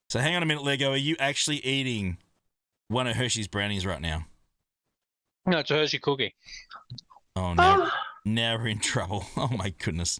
So hang on a minute, Lego. Are you actually eating one of Hershey's brownies right now? No, it's a Hershey cookie. Oh, now we're in trouble. Oh, my goodness.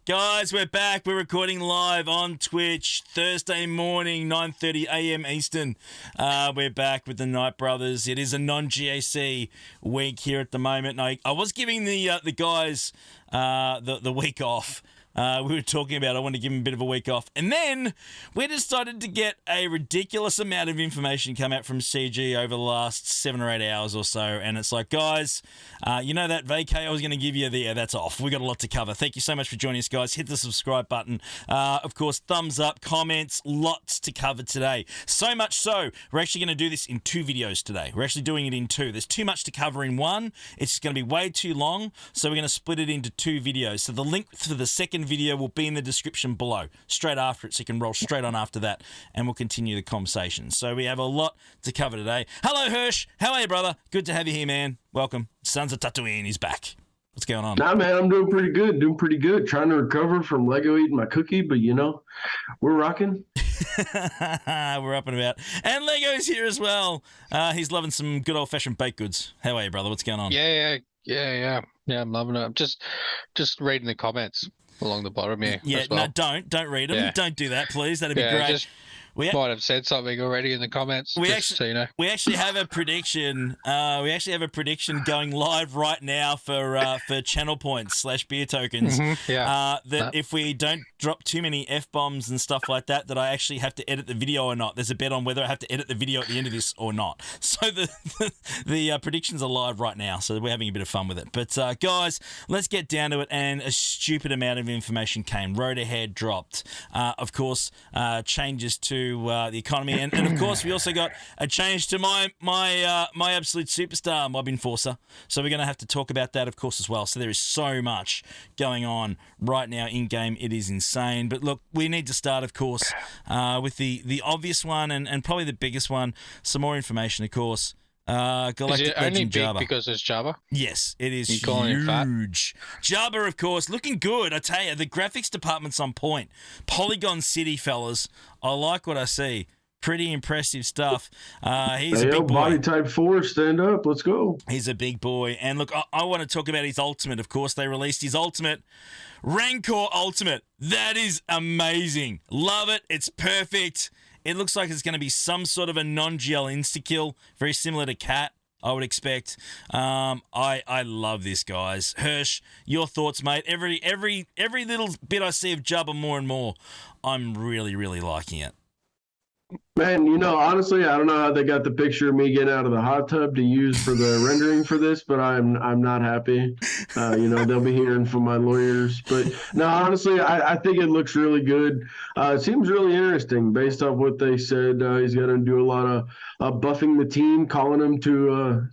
Guys, we're back. We're recording live on Twitch Thursday morning, 9:30 a.m. Eastern. We're back with the Knight Brothers. It is a non-GAC week here at the moment. And I was giving the guys the week off. We were talking about I want to give them a bit of a week off. And then we decided to get a ridiculous amount of information come out from CG over the last 7 or 8 hours or so. And it's like, guys, you know that vacay I was going to give you there, that's off. We got a lot to cover. Thank you so much for joining us, guys. Hit the subscribe button. Of course, thumbs up, comments, lots to cover today. So much so, we're actually going to do this in 2 videos today. We're actually doing it in 2. There's too much to cover in one. It's going to be way too long. So we're going to split it into 2 videos. So the link for the second video will be in the description below, straight after it, so you can roll straight on after that, and we'll continue the conversation. So we have a lot to cover today. Hello, Hirsch. How are you, brother? Good to have you here, man. Welcome. Sons of Tatooine is back. What's going on? Nah, man, I'm doing pretty good. Trying to recover from Lego eating my cookie, but we're rocking. We're up and about. And Lego's here as well. He's loving some good old-fashioned baked goods. How are you, brother? What's going on? Yeah, I'm loving it. I'm just reading the comments along the bottom here. Yeah, well. No, don't read them. Yeah. Don't do that, please. That'd be great. Might have said something already in the comments. We actually have a prediction. We actually have a prediction going live right now for channel points / beer tokens. Mm-hmm. If we don't drop too many F-bombs and stuff like that, that I actually have to edit the video or not. There's a bet on whether I have to edit the video at the end of this or not. So the predictions are live right now. So we're having a bit of fun with it. But guys, let's get down to it. And a stupid amount of information came. Road ahead dropped. Of course, changes to the economy, and of course we also got a change to my absolute superstar mob enforcer, so we're going to have to talk about that of course as well. So there is so much going on right now in game. It is insane. But look, we need to start of course with the obvious one and probably the biggest one. Some more information of course. Galactic is it only Legend big Jabba. because it's Jabba? Yes, it is huge. Jabba, of course, looking good. I tell you, the graphics department's on point. Polygon City, fellas. I like what I see. Pretty impressive stuff. He's a big boy. Body type 4, stand up. Let's go. He's a big boy. And look, I want to talk about his ultimate. Of course, they released his ultimate. Rancor Ultimate. That is amazing. Love it. It's perfect. It looks like it's going to be some sort of a non-GL insta-kill, very similar to Cat, I would expect. I love this, guys. Hirsch, your thoughts, mate? Every little bit I see of Jabba more and more, I'm really, really liking it. Man, honestly, I don't know how they got the picture of me getting out of the hot tub to use for the rendering for this, but I'm not happy. They'll be hearing from my lawyers. But no, honestly, I think it looks really good. It seems really interesting based off what they said. He's going to do a lot of buffing the team, calling them to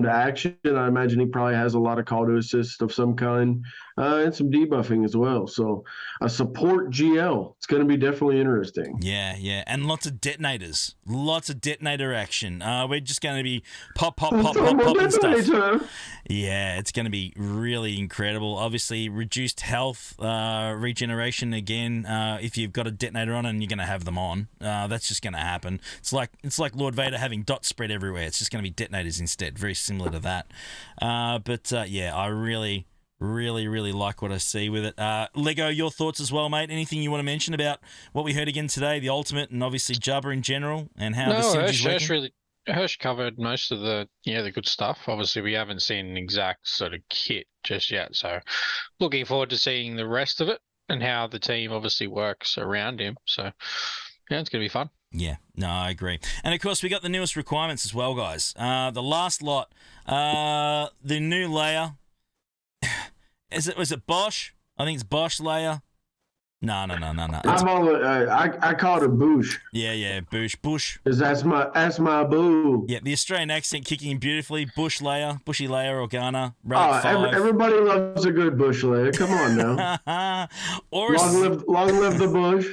action. I imagine he probably has a lot of call to assist of some kind, and some debuffing as well. So a support GL. It's going to be definitely interesting. Yeah, and lots of detonators. Lots of detonator action. We're just going to be pop and stuff. Yeah, it's going to be really incredible. Obviously, reduced health, regeneration again. If you've got a detonator on and you're going to have them on, that's just going to happen. It's like Lord Vader having dots spread everywhere. It's just going to be detonators instead. Very similar to that. But I really like what I see with it. Lego, your thoughts as well, mate? Anything you want to mention about what we heard again today, the ultimate, and obviously Jabba in general, and how the synergy's working? Hirsch covered most of the good stuff. Obviously, we haven't seen an exact sort of kit just yet, so looking forward to seeing the rest of it and how the team obviously works around him. So, yeah, it's going to be fun. Yeah, no, I agree. And, of course, we got the newest requirements as well, guys. The last lot, the new layer. Was it Bosch? I think it's Bosch layer. No. I call it a Bush. Yeah, Bush. Cause that's my boo. Yeah, the Australian accent kicking in beautifully. Bushy layer, Organa. Everybody loves a good bush layer. Come on now. Or long live the bush.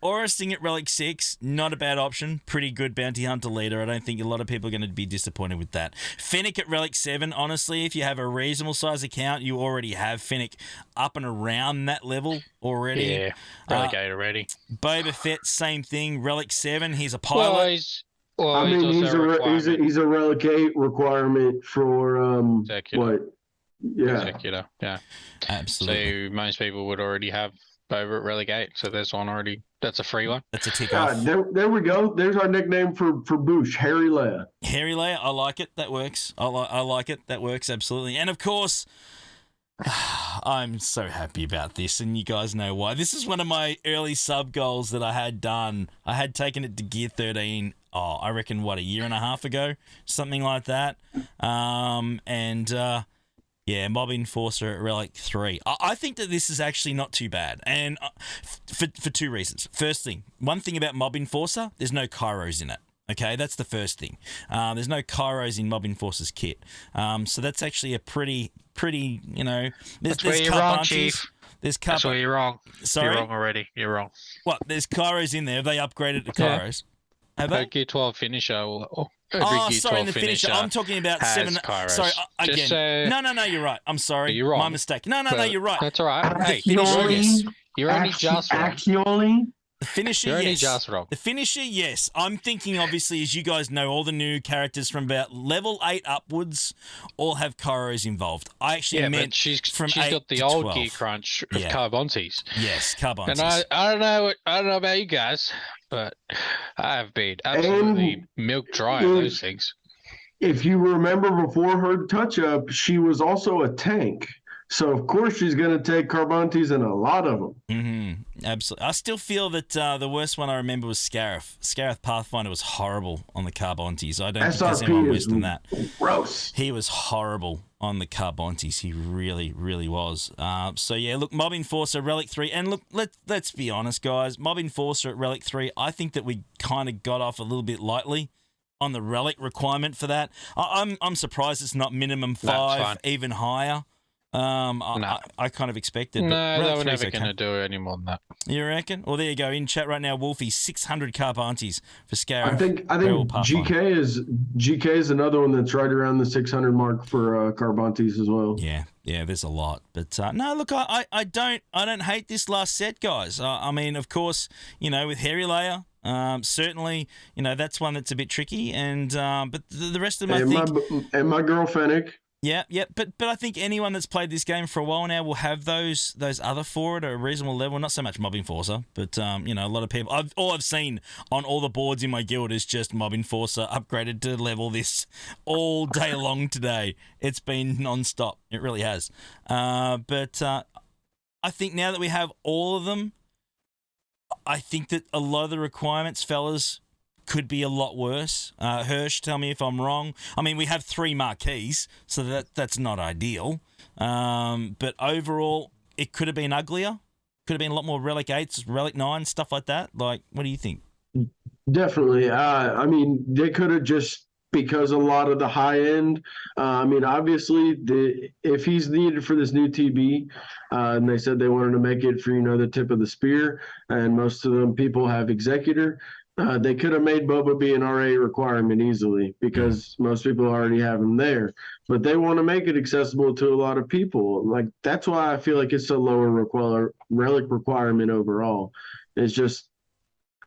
Aura Sting at Relic 6, not a bad option. Pretty good bounty hunter leader. I don't think a lot of people are going to be disappointed with that. Fennec at Relic 7, honestly, if you have a reasonable size account, you already have Fennec up and around that level already. Yeah, relegate already. Boba Fett, same thing. Relic 7, he's a pilot. I mean, he's a Relic 8 requirement for Executor. what? Yeah. Executor, yeah. Absolutely. So most people would already have Boba at Relic 8, so there's one already. That's a free one. That's a tick off. There we go. There's our nickname for Boosh, Harry Leia. Harry Leia, I like it. That works. I like it. That works, absolutely. And, of course, I'm so happy about this, and you guys know why. This is one of my early sub goals that I had done. I had taken it to Gear 13, I reckon, a year and a half ago? Something like that. Yeah, Mob Enforcer at Relic 3. I think that this is actually not too bad, and for two reasons. First thing, one thing about Mob Enforcer, there's no Kairos in it. Okay, that's the first thing. There's no Kairos in Mob Enforcer's kit. So that's actually a pretty, That's where you're wrong, Chief. That's where you're wrong. Sorry? You're wrong already. You're wrong. What? There's Kairos in there. Have they upgraded to Kairos? Have they? Gear 12 finisher. Sorry, the finisher. I'm talking about 7. Kairos. Sorry, again. Just, no, you're right. I'm sorry. You're wrong. My mistake. No, you're right. That's all right. Hey, you're only just wrong. Actually, the finisher, you're only yes. just wrong. The finisher, yes. I'm thinking, obviously, as you guys know, all the new characters from about level 8 upwards all have Kairos involved. I actually meant but she's from got 8 the to old 12. Gear Crunch of Carbontes. Yes, Carbontes. And I don't know about you guys, but I have been absolutely milk dry on those things. If you remember before her touch-up, she was also a tank. So, of course, she's going to take Carbontes and a lot of them. Mm-hmm. Absolutely. I still feel that the worst one I remember was Scarif. Scarif Pathfinder was horrible on the Carbontes. I don't think there's anyone worse than that. Gross. He was horrible on the Carbontes. He really, really was. So, yeah, look, Mob Enforcer, Relic 3. And, look, let's be honest, guys. Mob Enforcer at Relic 3, I think that we kind of got off a little bit lightly on the Relic requirement for that. I'm surprised it's not minimum 5, even higher. I kind of expected. No, but they were never going to do it any more than that. You reckon? Well, there you go. In chat right now, Wolfie, 600 Carbontes for Scarif. I think GK is another one that's right around the 600 mark for Carbontes as well. Yeah, there's a lot. But no, look, I don't hate this last set, guys. I mean, of course, with Harry Leia, certainly, that's one that's a bit tricky. And but the rest of them, I think, and my girl Fennec. Yeah, but I think anyone that's played this game for a while now will have those other four at a reasonable level. Not so much Mob Enforcer, but a lot of people. All I've seen on all the boards in my guild is just Mob Enforcer upgraded to level this all day long today. It's been non-stop. It really has. But I think now that we have all of them, I think that a lot of the requirements, fellas, could be a lot worse. Hirsch, tell me if I'm wrong. I mean, we have 3 marquees, so that's not ideal. But overall, it could have been uglier. Could have been a lot more Relic 8s, Relic 9s, stuff like that. Like, what do you think? Definitely. I mean, they could have just, because a lot of the high end, obviously, if he's needed for this new TB, and they said they wanted to make it for, the tip of the spear, and most of them people have Executor, they could have made Boba be an RA requirement easily because most people already have him there. But they want to make it accessible to a lot of people. Like, that's why I feel like it's a lower relic requirement overall. It's just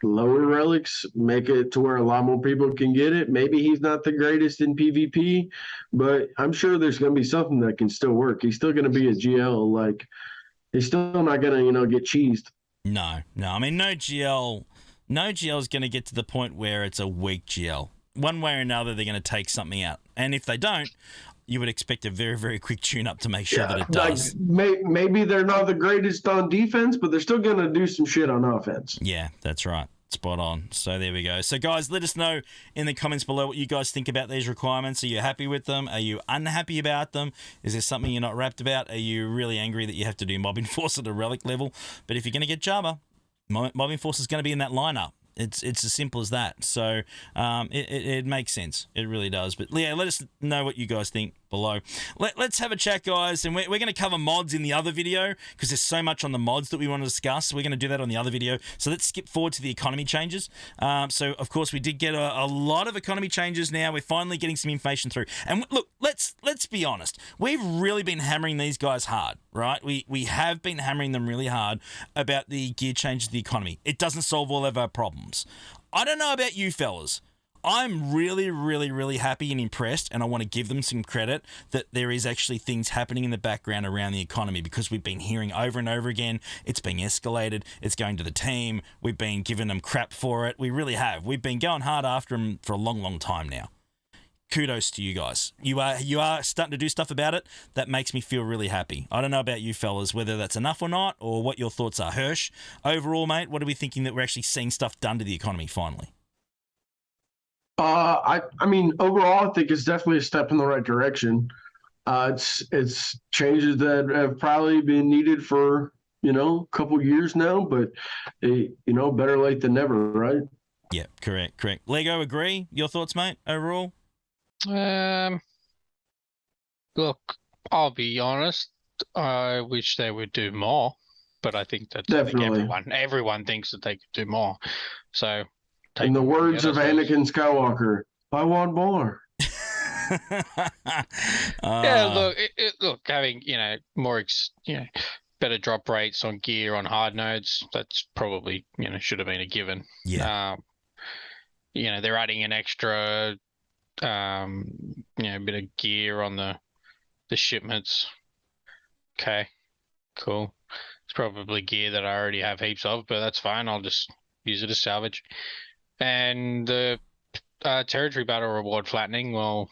lower relics, make it to where a lot more people can get it. Maybe he's not the greatest in PvP, but I'm sure there's going to be something that can still work. He's still going to be a GL. Like, he's still not going to, get cheesed. No. I mean, no GL is going to get to the point where it's a weak GL. One way or another, they're going to take something out. And if they don't, you would expect a very, very quick tune-up to make sure that it does. Maybe they're not the greatest on defense, but they're still going to do some shit on offense. Yeah, that's right. Spot on. So there we go. So, guys, let us know in the comments below what you guys think about these requirements. Are you happy with them? Are you unhappy about them? Is there something you're not wrapped about? Are you really angry that you have to do Mob Enforcer at a Relic level? But if you're going to get Jabba, Mob Enforcer is going to be in that lineup. It's as simple as that. So it makes sense. It really does. But yeah, let us know what you guys think below. Let's have a chat, guys, and we're going to cover mods in the other video because there's so much on the mods that we want to discuss. We're going to do that on the other video. So let's skip forward to the economy changes. So of course we did get a lot of economy changes. Now we're finally getting some information through. And look, let's be honest. We've really been hammering these guys hard, right? We have been hammering them really hard about the gear changes to the economy. It doesn't solve all of our problems. I don't know about you fellas. I'm really, really, really happy and impressed, and I want to give them some credit that there is actually things happening in the background around the economy, because we've been hearing over and over again it's being escalated, it's going to the team, we've been giving them crap for it. We really have. We've been going hard after them for a long, long time now. Kudos to you guys. You are starting to do stuff about it. That makes me feel really happy. I don't know about you fellas, whether that's enough or not, or what your thoughts are. Hirsch, overall, mate, what are we thinking that we're actually seeing stuff done to the economy finally? I mean, overall, I think it's definitely a step in the right direction. It's changes that have probably been needed for, a couple years now, but better late than never, right? Yeah, correct. Lego, agree? Your thoughts, mate, overall? Look, I'll be honest. I wish they would do more, but I think that Definitely. everyone thinks that they could do more. So, in the words of Anakin Skywalker, I want more. Yeah, look, having more better drop rates on gear on hard nodes, that's probably should have been a given. Yeah. They're adding an extra bit of gear on the shipments. Okay, cool. It's probably gear that I already have heaps of, but that's fine. I'll just use it as salvage. And the territory battle reward flattening, well,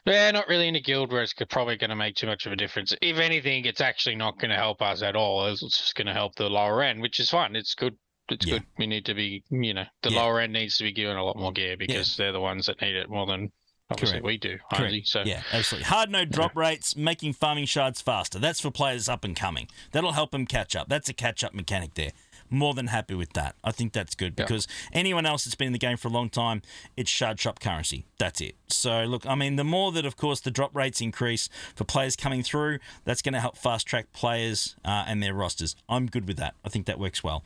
not really in a guild where it's probably going to make too much of a difference. If anything, it's actually not going to help us at all. It's just going to help the lower end, which is fine. It's good. It's good. We need to be, the lower end needs to be given a lot more gear because they're the ones that need it more than obviously we do. Correct. So yeah, absolutely. Hard node drop rates, making farming shards faster. That's for players up and coming. That'll help them catch up. That's a catch-up mechanic there. More than happy with that. I think that's good because anyone else that's been in the game for a long time, it's shard shop currency. That's it. So, look, I mean, the more that, of course, the drop rates increase for players coming through, that's going to help fast-track players and their rosters. I'm good with that. I think that works well.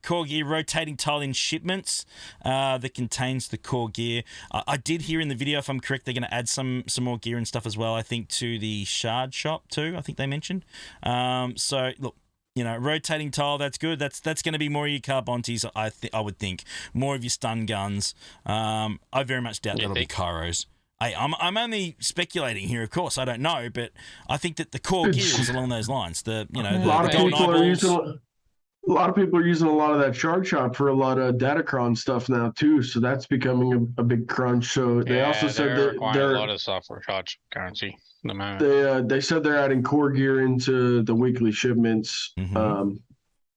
Core gear, rotating tile in shipments that contains the core gear. I did hear in the video, if I'm correct, they're going to add some more gear and stuff as well, I think, to the shard shop too, I think they mentioned. So, look, rotating tile, that's good. That's going to be more of your carbontes, I would think. More of your stun guns. I very much doubt that'll be Kairos. I'm only speculating here, of course. I don't know, but I think that the core gear is along those lines. The golden eyeballs. A lot of people are using a lot of that shard shop for a lot of datacron stuff now too, so that's becoming a big crunch. So they also said that they're a lot of software shard currency. The moment. They said they're adding core gear into the weekly shipments. Mm-hmm.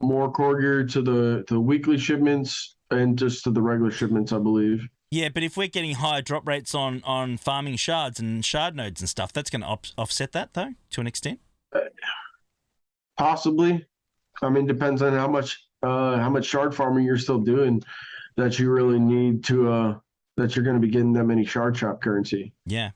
More core gear to the weekly shipments and just to the regular shipments, I believe. Yeah, but if we're getting higher drop rates on farming shards and shard nodes and stuff, that's going to offset that though to an extent. Possibly. I mean, depends on how much shard farming you're still doing that you really need to that you're going to be getting that many shard shop currency. Yeah.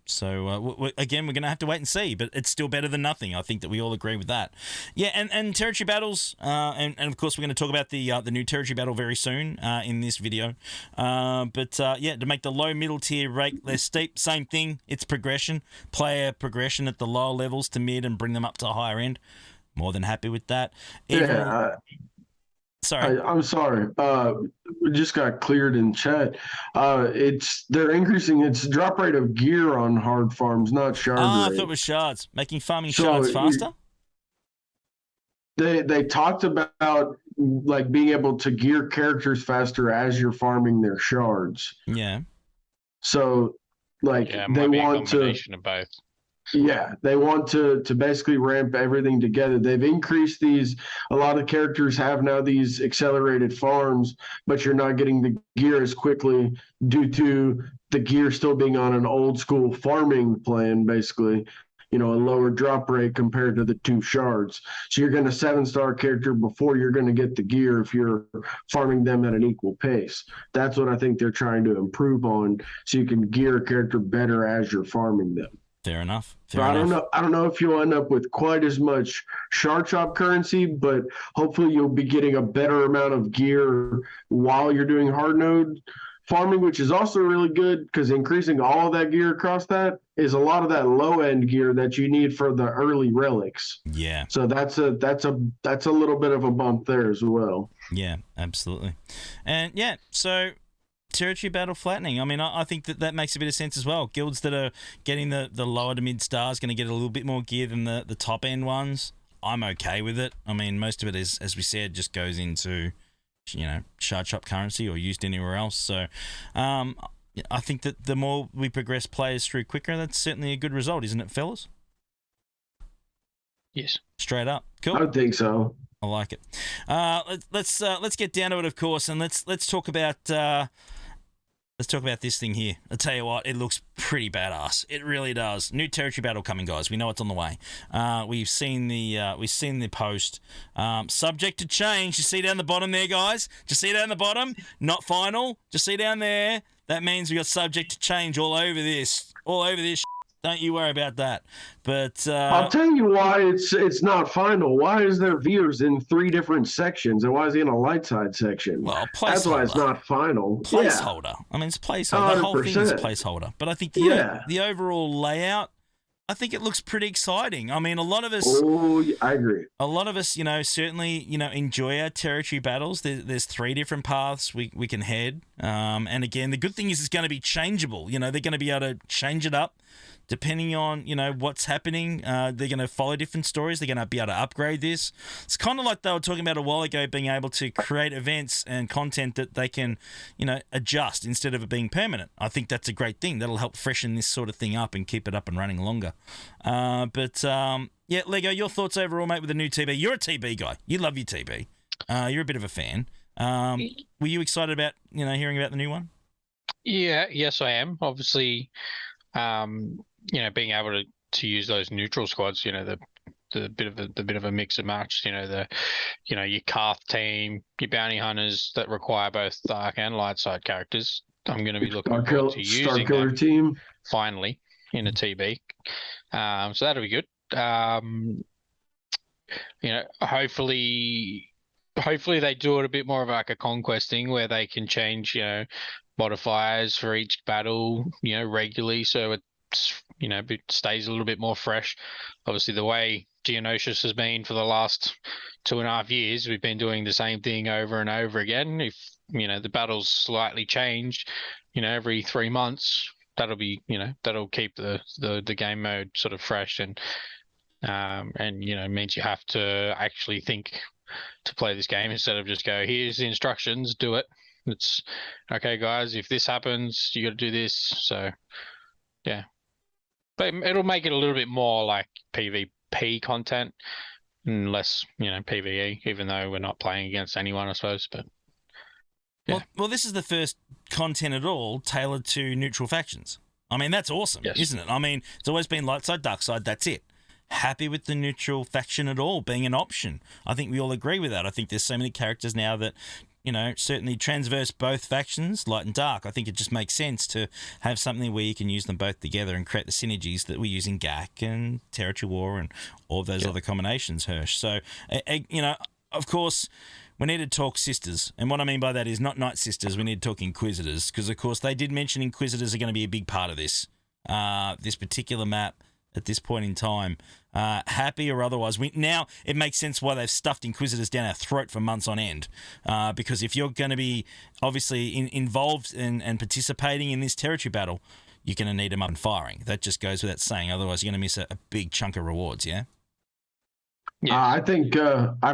So, again, we're going to have to wait and see, but it's still better than nothing. I think that we all agree with that. Yeah, and territory battles, and of course, we're going to talk about the new territory battle very soon in this video. But to make the low middle tier rate less steep, same thing. It's progression, player progression at the lower levels to mid and bring them up to a higher end. More than happy with that. Sorry. I'm sorry. We just got cleared in chat. They're increasing its drop rate of gear on hard farms, not shard rate. I thought it was shards. Making farming shards faster? They talked about like being able to gear characters faster as you're farming their shards. Yeah. So like they want to of both. Yeah, they want to basically ramp everything together. They've increased these. A lot of characters have now these accelerated farms, but you're not getting the gear as quickly due to the gear still being on an old school farming plan, basically. a lower drop rate compared to the 2 shards. So you're going to 7-star character before you're going to get the gear if you're farming them at an equal pace. That's what I think they're trying to improve on, so you can gear a character better as you're farming them. Fair enough. I don't know if you'll end up with quite as much shard chop currency, but hopefully you'll be getting a better amount of gear while you're doing hard node farming, which is also really good because increasing all of that gear across that is a lot of that low end gear that you need for the early relics. Yeah. So that's a little bit of a bump there as well. Yeah, absolutely. And yeah, so territory battle flattening. I mean, I think that makes a bit of sense as well. Guilds that are getting the lower to mid stars going to get a little bit more gear than the top end ones. I'm okay with it. I mean, most of it is, as we said, just goes into shard chop currency or used anywhere else. So I think that the more we progress players through quicker, that's certainly a good result, isn't it, fellas? Yes. Straight up. Cool. I think so. I like it. Let's get down to it, of course, and let's talk about this thing here. I'll tell you what, it looks pretty badass. It really does. New territory battle coming, guys. We know it's on the way. We've seen the post. Subject to change. You see down the bottom there, guys? Just see down the bottom. Not final. Just see down there. That means we got subject to change all over this. All over this. Don't you worry about that. But I'll tell you why it's not final. Why is there viewers in 3 different sections, and why is he in a light side section? Well, that's why it's not final. Placeholder. Yeah. I mean, it's placeholder. 100%. The whole thing is placeholder. But I think the overall layout, I think it looks pretty exciting. I mean, a lot of us. Oh, I agree. A lot of us, certainly, enjoy our territory battles. There's 3 different paths we can head. And again, the good thing is it's going to be changeable. They're going to be able to change it up depending on, what's happening. They're going to follow different stories. They're going to be able to upgrade this. It's kind of like they were talking about a while ago, being able to create events and content that they can, adjust instead of it being permanent. I think that's a great thing. That'll help freshen this sort of thing up and keep it up and running longer. Yeah, Lego, your thoughts overall, mate, with the new TB. You're a TB guy. You love your TB. You're a bit of a fan. Were you excited about, hearing about the new one? Yeah, yes, I am. Obviously, being able to use those neutral squads, the bit of a mix and match, your Karth team, your bounty hunters that require both dark and light side characters. I'm going to be looking forward to using them team finally in a TB. So that'll be good. Hopefully they do it a bit more of like a conquest thing where they can change, modifiers for each battle, regularly, so it stays a little bit more fresh. Obviously, the way Geonosis has been for the last 2.5 years, we've been doing the same thing over and over again. If the battles slightly changed, every 3 months, that'll be that'll keep the game mode sort of fresh and means you have to actually think to play this game instead of just go, here's the instructions, do it. It's okay, guys, if this happens, you got to do this. So yeah, but it'll make it a little bit more like PvP content and less PvE, even though we're not playing against anyone, I suppose. But yeah. Well, this is the first content at all tailored to neutral factions. I mean, that's awesome, yes. Isn't it? I mean, it's always been light side, dark side, that's it. Happy with the neutral faction at all being an option. I think we all agree with that. I think there's so many characters now that, certainly transverse both factions, light and dark. I think it just makes sense to have something where you can use them both together and create the synergies that we use in GAC and Territory War and all of those other combinations, Hirsch. So, of course, we need to talk sisters. And what I mean by that is not Night Sisters, we need to talk Inquisitors, because, of course, they did mention Inquisitors are going to be a big part of this particular map at this point in time. Happy or otherwise, now it makes sense why they've stuffed Inquisitors down our throat for months on end, because if you're going to be obviously involved and participating in this territory battle, you're going to need them up and firing. That just goes without saying. Otherwise, you're going to miss a big chunk of rewards, yeah? I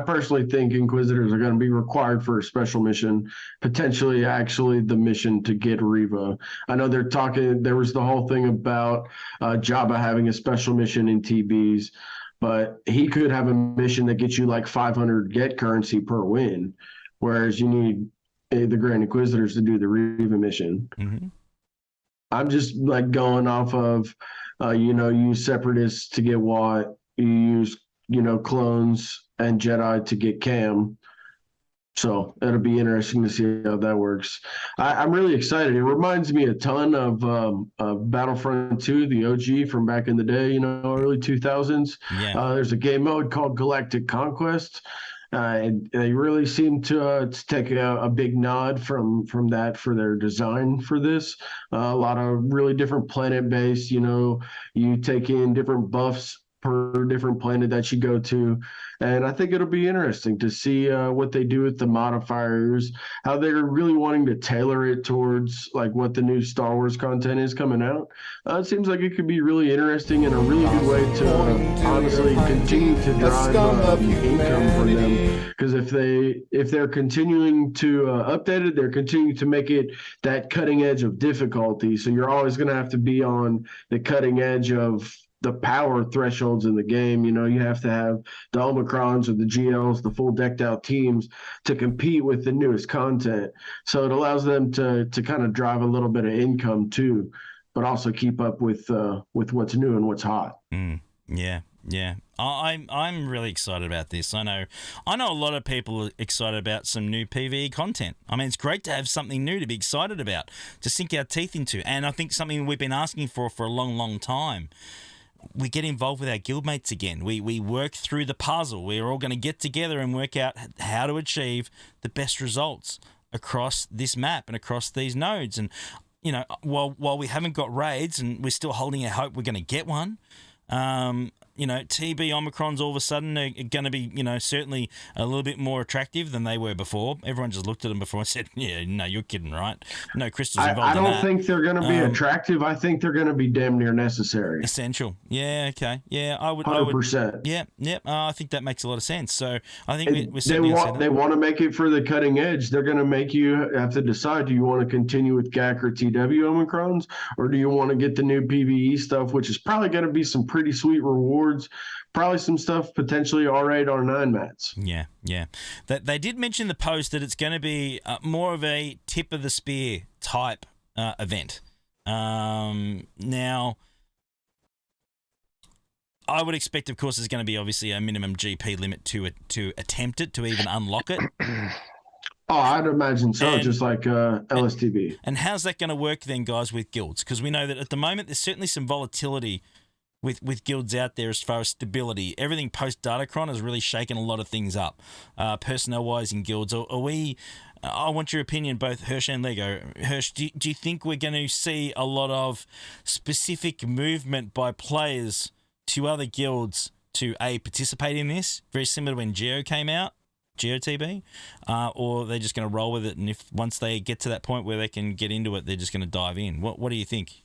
personally think Inquisitors are going to be required for a special mission, potentially actually the mission to get Reva. I know there was the whole thing about Jabba having a special mission in TBs, but he could have a mission that gets you like 500 get currency per win, whereas you need the Grand Inquisitors to do the Reva mission. Mm-hmm. I'm just like going off of You use separatists to get Watt. You use clones and Jedi to get Cam. So it'll be interesting to see how that works. I'm really excited. It reminds me a ton of Battlefront 2, the OG from back in the day, early 2000s. Yeah. There's a game mode called Galactic Conquest. And they really seem to take a big nod from that for their design for this. A lot of really different planet based, you take in different buffs per different planet that you go to. And I think it'll be interesting to see what they do with the modifiers, how they're really wanting to tailor it towards like what the new Star Wars content is coming out. It seems like it could be really interesting and a really good way to honestly continue to drive income for them. Because if they're continuing to update it, they're continuing to make it that cutting edge of difficulty. So you're always going to have to be on the cutting edge of the power thresholds in the game. You have to have the Omicrons or the GLs, the full decked out teams to compete with the newest content. So it allows them to kind of drive a little bit of income too, but also keep up with what's new and what's hot. Yeah. I'm really excited about this. I know a lot of people are excited about some new PvE content. I mean, it's great to have something new to be excited about, to sink our teeth into, and I think something we've been asking for a long time. We get involved with our guildmates again. We work through the puzzle. We're all going to get together and work out how to achieve the best results across this map and across these nodes. And, while we haven't got raids and we're still holding our hope we're going to get one, TB Omicrons all of a sudden are going to be, certainly a little bit more attractive than they were before. Everyone just looked at them before and said, yeah, no, you're kidding, right? No crystals involved in that. I don't think they're going to be attractive. I think they're going to be damn near necessary. Essential. Yeah, okay. Yeah, I would. 100%. Yeah. I think that makes a lot of sense. So I think we're certainly they want to make it for the cutting edge. They're going to make you have to decide, do you want to continue with GAC or TW Omicrons, or do you want to get the new PvE stuff, which is probably going to be some pretty sweet rewards, probably some stuff potentially R8, R9 mats. Yeah. They did mention in the post that it's going to be more of a tip of the spear type event. Now, I would expect, of course, there's going to be obviously a minimum GP limit to attempt it, to even unlock it. Oh, I'd imagine so, just like LSTB. And how's that going to work then, guys, with guilds? Because we know that at the moment there's certainly some volatility with guilds out there as far as stability. Everything post-Datacron has really shaken a lot of things up, personnel-wise in guilds. I want your opinion, both Hirsch and Lego. Hirsch, do you think we're going to see a lot of specific movement by players to other guilds to, participate in this? Very similar to when Geo came out, GeoTB, or they're just going to roll with it, and if once they get to that point where they can get into it, they're just going to dive in? What do you think?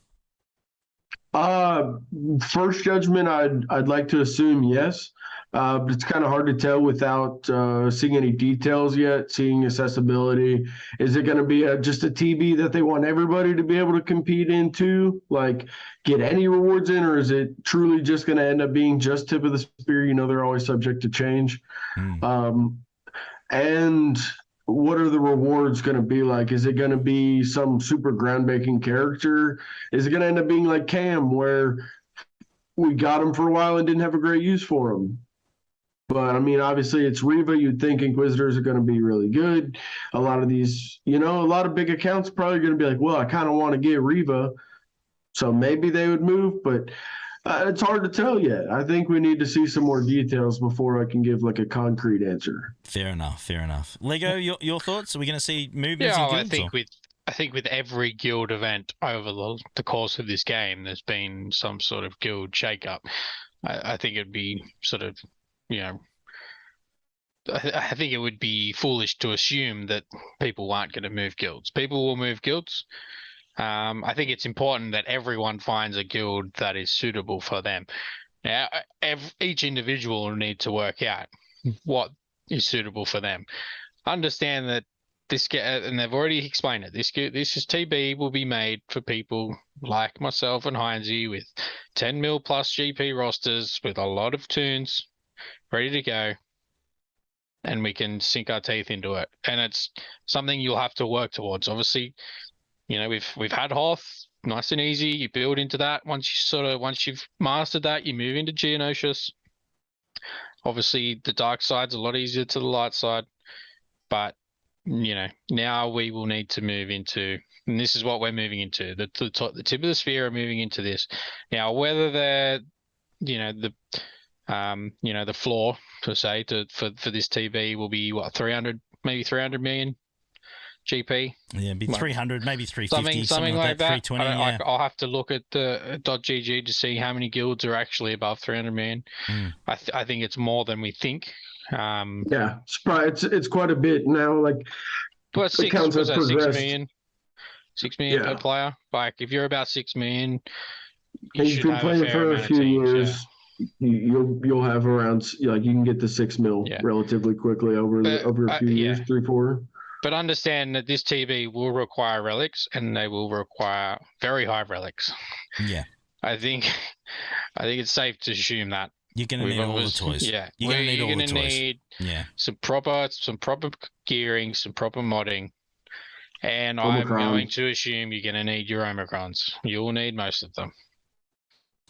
First judgment, I'd like to assume yes. But it's kind of hard to tell without seeing any details yet, seeing accessibility. Is it going to be just a TB that they want everybody to be able to compete into, like get any rewards in, or is it truly just going to end up being just tip of the spear? They're always subject to change. And what are the rewards going to be like? Is it going to be some super groundbreaking character? Is it going to end up being like Cam, where we got him for a while and didn't have a great use for him? But I mean, obviously it's Reva. You'd think Inquisitors are going to be really good. A lot of these, a lot of big accounts are probably going to be like, well, I kind of want to get Reva. So maybe they would move, but it's hard to tell yet. I think we need to see some more details before I can give like a concrete answer. Fair enough. Lego, your thoughts? Are we going to see movements in guilds? I think with every guild event over the course of this game, there's been some sort of guild shakeup. I think it'd be sort of, I think it would be foolish to assume that people aren't going to move guilds. People will move guilds. I think it's important that everyone finds a guild that is suitable for them. Now, each individual will need to work out what is suitable for them. Understand that and they've already explained it, this is TB will be made for people like myself and Heinzie with 10 mil plus GP rosters with a lot of tunes ready to go, and we can sink our teeth into it. And it's something you'll have to work towards. Obviously, we've had Hoth, nice and easy. You build into that. Once you've mastered that, you move into Geonosis. Obviously, the dark side's a lot easier to the light side, but now we will need to move into, and this is what we're moving into. The tip of the sphere are moving into this. Now, whether they're, the floor per se for this TB will be what, 300, maybe 300 million GP. Yeah, it'd be 300, maybe 350, something like that. 320. Yeah. I'll have to look at the .gg to see how many guilds are actually above 300 million. I think it's more than we think. Yeah, it's quite a bit now. Like, but 6 million yeah. per player. Like, if you're about 6 million, you've been playing for a few years. Yeah. You'll have around, like, you can get to 6 mil relatively quickly over a few years, 3-4. But understand that this TB will require relics, and they will require very high relics. Yeah, I think it's safe to assume that you're going to need all the toys. Yeah, you're going to need all the toys. Need some proper gearing, some proper modding, and I'm going to assume you're going to need your Omicrons. You'll need most of them.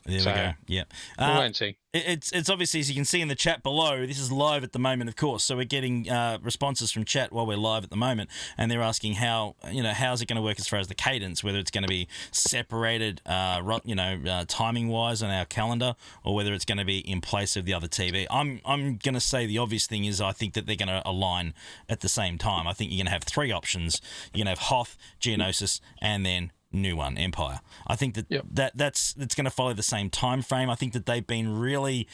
There we go. Yeah. We'll wait and see. It's obviously, as you can see in the chat below, this is live at the moment, of course. So we're getting responses from chat while we're live at the moment, and they're asking how's it going to work as far as the cadence, whether it's going to be separated, timing wise on our calendar, or whether it's going to be in place of the other TV. I'm going to say the obvious thing is I think that they're going to align at the same time. I think you're going to have 3 options. You're going to have Hoth, Geonosis, and then new one, Empire. I think that's going to follow the same time frame. I think that they've been really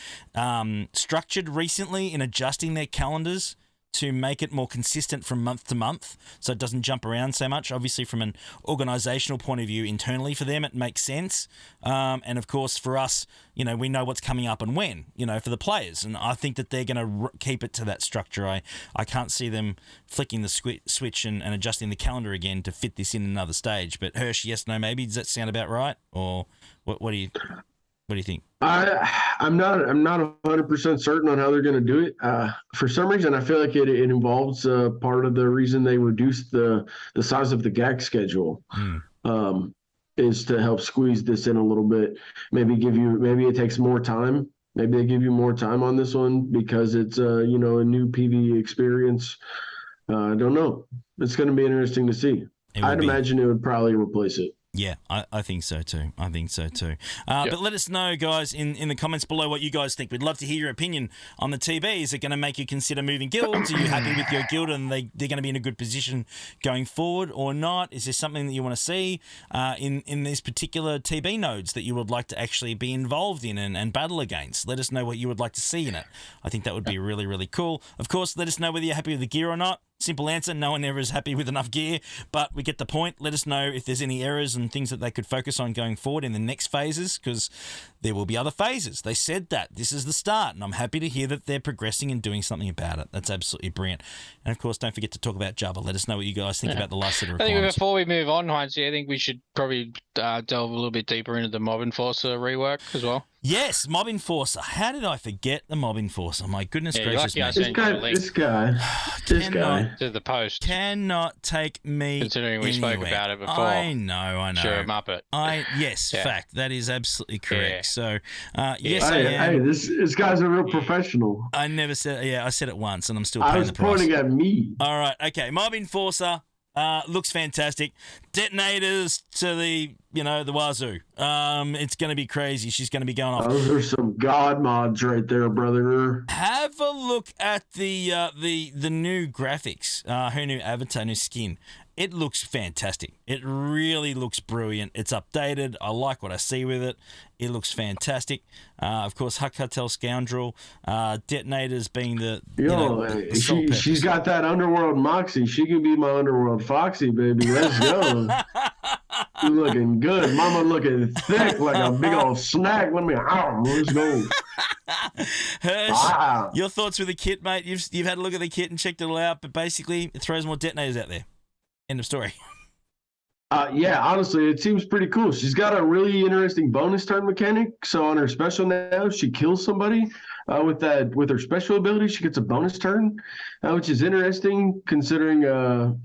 structured recently in adjusting their calendars to make it more consistent from month to month, so it doesn't jump around so much. Obviously, from an organizational point of view, internally for them, it makes sense. And of course, for us, we know what's coming up and when, for the players. And I think that they're going to keep it to that structure. I can't see them flicking the switch and adjusting the calendar again to fit this in another stage. But Hirsch, yes, no, maybe. Does that sound about right? Or what do you think? I'm not 100% certain on how they're going to do it. For some reason, I feel like it involves part of the reason they reduced the size of the GAG schedule is to help squeeze this in a little bit. Maybe it takes more time. Maybe they give you more time on this one because it's a new PvE experience. I don't know. It's going to be interesting to see. I'd imagine it would probably replace it. Yeah, I think so too. But let us know, guys, in the comments below what you guys think. We'd love to hear your opinion on the TB. Is it going to make you consider moving guilds? Are you happy with your guild and they're going to be in a good position going forward or not? Is there something that you want to see in these particular TB nodes that you would like to actually be involved in and battle against? Let us know what you would like to see in it. I think that would be really, really cool. Of course, let us know whether you're happy with the gear or not. Simple answer, no one ever is happy with enough gear, but we get the point. Let us know if there's any errors and things that they could focus on going forward in the next phases, because there will be other phases. They said that. This is the start, and I'm happy to hear that they're progressing and doing something about it. That's absolutely brilliant. And, of course, don't forget to talk about Jabba. Let us know what you guys think about the last set of requirements. I think before we move on, Heinz, I think we should probably delve a little bit deeper into the Mob Enforcer rework as well. Yes, Mob Enforcer. How did I forget the Mob Enforcer? My goodness gracious. This guy. To the post. Cannot take me Considering we spoke about it before. I know. Sure, Muppet. Fact. That is absolutely correct. Yeah. So, yes, I am. Hey, this guy's a real professional. I never said, I said it once and I'm still paying the price. I was pointing at me. All right, okay. Mob Enforcer. Looks fantastic. Detonators to the wazoo. It's going to be crazy. She's going to be going off. Those are some god mods right there, brother. Have a look at the new graphics. Her new avatar, new skin. It looks fantastic. It really looks brilliant. It's updated. I like what I see with it. It looks fantastic. Of course, Huck Cartel Scoundrel. Detonators being she's got that underworld moxie. She can be my underworld foxy, baby. Let's go. She's looking good. Mama looking thick like a big old snack. Let's go. Hirsch, your thoughts with the kit, mate? You've had a look at the kit and checked it all out, but basically it throws more detonators out there. End of story. Yeah, honestly, it seems pretty cool. She's got a really interesting bonus turn mechanic. So on her special now, she kills somebody. with her special ability, she gets a bonus turn, which is interesting considering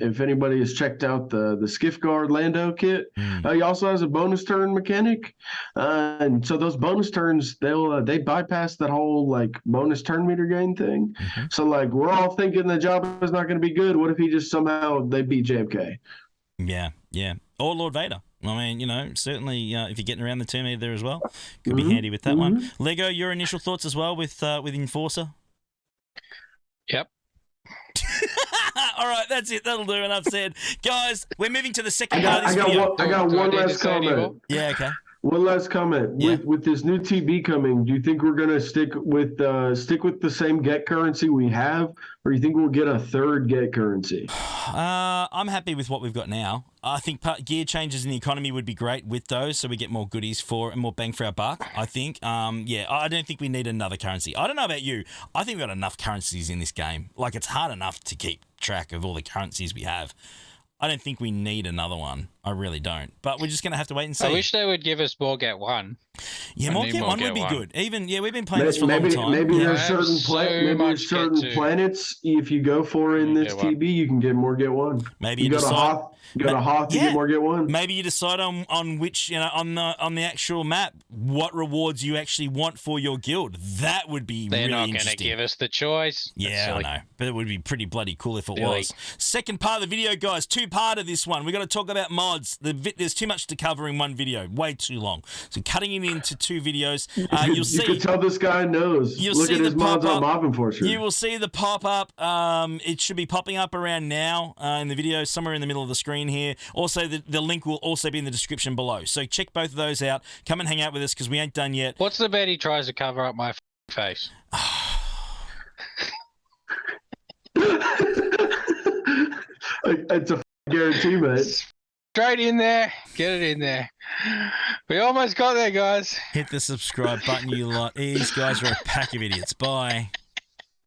if anybody has checked out the Skiff Guard Lando kit, he also has a bonus turn mechanic, and so those bonus turns they bypass that whole like bonus turn meter gain thing. So like we're all thinking the Jabba is not going to be good. What if he just somehow they beat JFK? Yeah, or Lord Vader. I mean, you know, certainly if you're getting around the Terminator there as well, could be handy with that one. Lego, your initial thoughts as well with Enforcer? Yep. All right, that's it. That'll do. Enough said. Guys, we're moving to the second part of this I video. got one last comment. Yeah, okay. One last comment. Yeah. With this new TB coming, do you think we're gonna stick with the same get currency we have, or do you think we'll get a third get currency? I'm happy with what we've got now. I think gear changes in the economy would be great with those, so we get more goodies for and more bang for our buck. I think. I don't think we need another currency. I don't know about you. I think we've got enough currencies in this game. Like, it's hard enough to keep track of all the currencies we have. I don't think we need another one. I really don't. But we're just going to have to wait and see. I wish they would give us more get one. Yeah, more get one would be good. Even we've been playing this for a long time. Maybe there's certain planets if you go for in this TB, you can get more get one. Maybe you got a Hoth, you get more get one. Maybe you decide on which, you know, on the actual map what rewards you actually want for your guild. That would be They're really not interesting. going to give us the choice. Yeah, I know, but it would be pretty bloody cool if it was. Second part of the video, guys. Two-part of this one. We're going to talk about mods. There's too much to cover in one video. Way too long. So cutting it into two videos. You'll see. You can tell this guy knows. Look at his mods on Mob Enforcer. You will see the pop-up. It should be popping up around now in the video, somewhere in the middle of the screen here. Also, the link will also be in the description below. So check both of those out. Come and hang out with us because we ain't done yet. What's the bet he tries to cover up my face? It's a guarantee, mate. Straight in there. Get it in there. We almost got there, guys. Hit the subscribe button, you lot. These guys are a pack of idiots. Bye.